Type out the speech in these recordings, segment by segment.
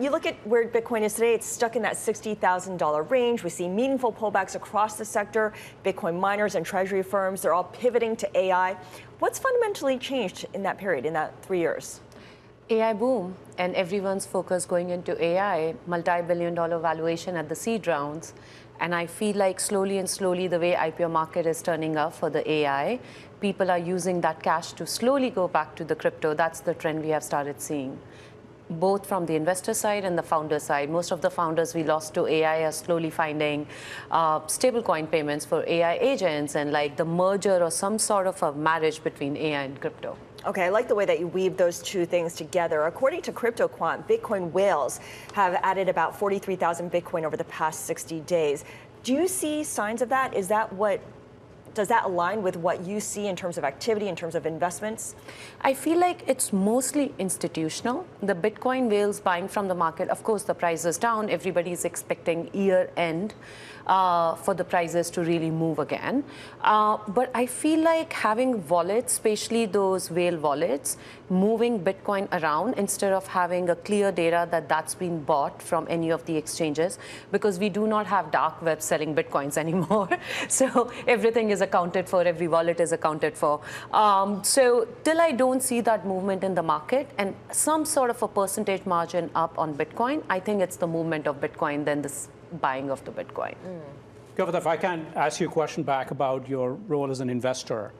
you look at where Bitcoin is today, it's stuck in that $60,000 range. We see meaningful pullbacks across the sector. Bitcoin miners and treasury firms, they're all pivoting to AI. What's fundamentally changed in that period, in that 3 years? AI boom, and everyone's focus going into AI, multi-billion-dollar valuation at the seed rounds. And I feel like slowly and slowly the way IPO market is turning up for the AI, people are using that cash to slowly go back to the crypto. That's the trend we have started seeing, both from the investor side and the founder side. Most of the founders we lost to AI are slowly finding stablecoin payments for AI agents and like the merger or some sort of a marriage between AI and crypto. Okay, I like the way that you weave those two things together. According to CryptoQuant, Bitcoin whales have added about 43,000 Bitcoin over the past 60 days. Do you see signs of that? Does that align with what you see in terms of activity, in terms of investments? I feel like it's mostly institutional. The Bitcoin whales buying from the market, of course, the price is down. Everybody's expecting year end for the prices to really move again. But I feel like having wallets, especially those whale wallets, moving Bitcoin around instead of having a clear data that that's been bought from any of the exchanges, because we do not have dark web selling Bitcoins anymore. So everything is accounted for, every wallet is accounted for. So till I don't see that movement in the market and some sort of a percentage margin up on Bitcoin, I think it's the movement of Bitcoin than this buying of the Bitcoin. Kavita, if I can ask you a question back about your role as an investor.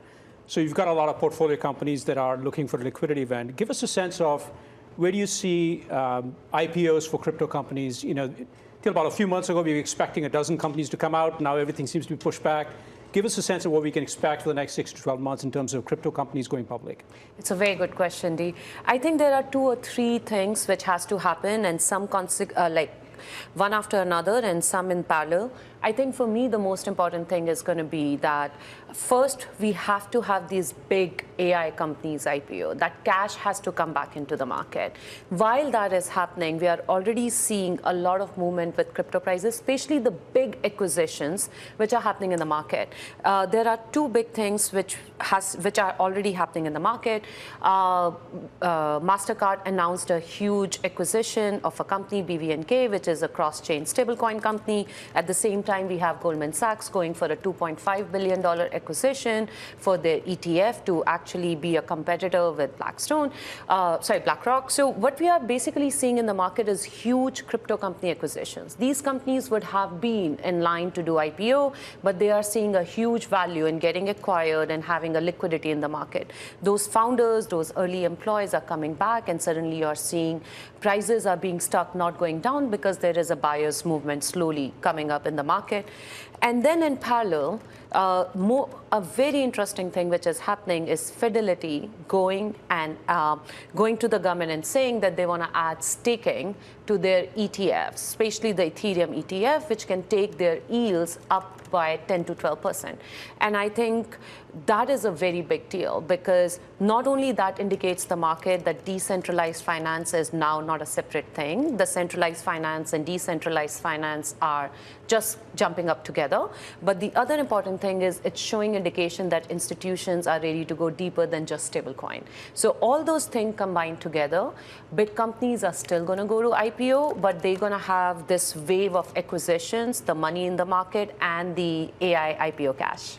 So you've got a lot of portfolio companies that are looking for a liquidity event. Give us a sense of where do you see IPOs for crypto companies? You know, till about a few months ago, we were expecting a dozen companies to come out. Now everything seems to be pushed back. Give us a sense of what we can expect for the next 6 to 12 months in terms of crypto companies going public. It's a very good question, Dee. I think there are 2 or 3 things which has to happen, and some like one after another and some in parallel. I think for me, the most important thing is going to be that first, we have to have these big AI companies IPO. That cash has to come back into the market. While that is happening, we are already seeing a lot of movement with crypto prices, especially the big acquisitions which are happening in the market. There are 2 big things which are already happening in the market. MasterCard announced a huge acquisition of a company, BVNK, which is a cross-chain stablecoin company. At the same time, we have Goldman Sachs going for a $2.5 billion acquisition for their ETF to actually be a competitor with BlackRock. So what we are basically seeing in the market is huge crypto company acquisitions. These companies would have been in line to do IPO, but they are seeing a huge value in getting acquired and having a liquidity in the market. Those founders, those early employees are coming back, and suddenly you're seeing prices are being stuck, not going down, because there is a buyer's movement slowly coming up in the market. And then in parallel, a very interesting thing which is happening is Fidelity going to the government and saying that they want to add staking to their ETFs, especially the Ethereum ETF, which can take their yields up by 10 to 12%. And I think that is a very big deal, because not only that indicates the market that decentralized finance is now not a separate thing. The centralized finance and decentralized finance are just jumping up together. But the other important thing is it's showing indication that institutions are ready to go deeper than just stablecoin. So all those things combined together, big companies are still going to go to IPO, but they're going to have this wave of acquisitions, the money in the market, and the AI IPO cash.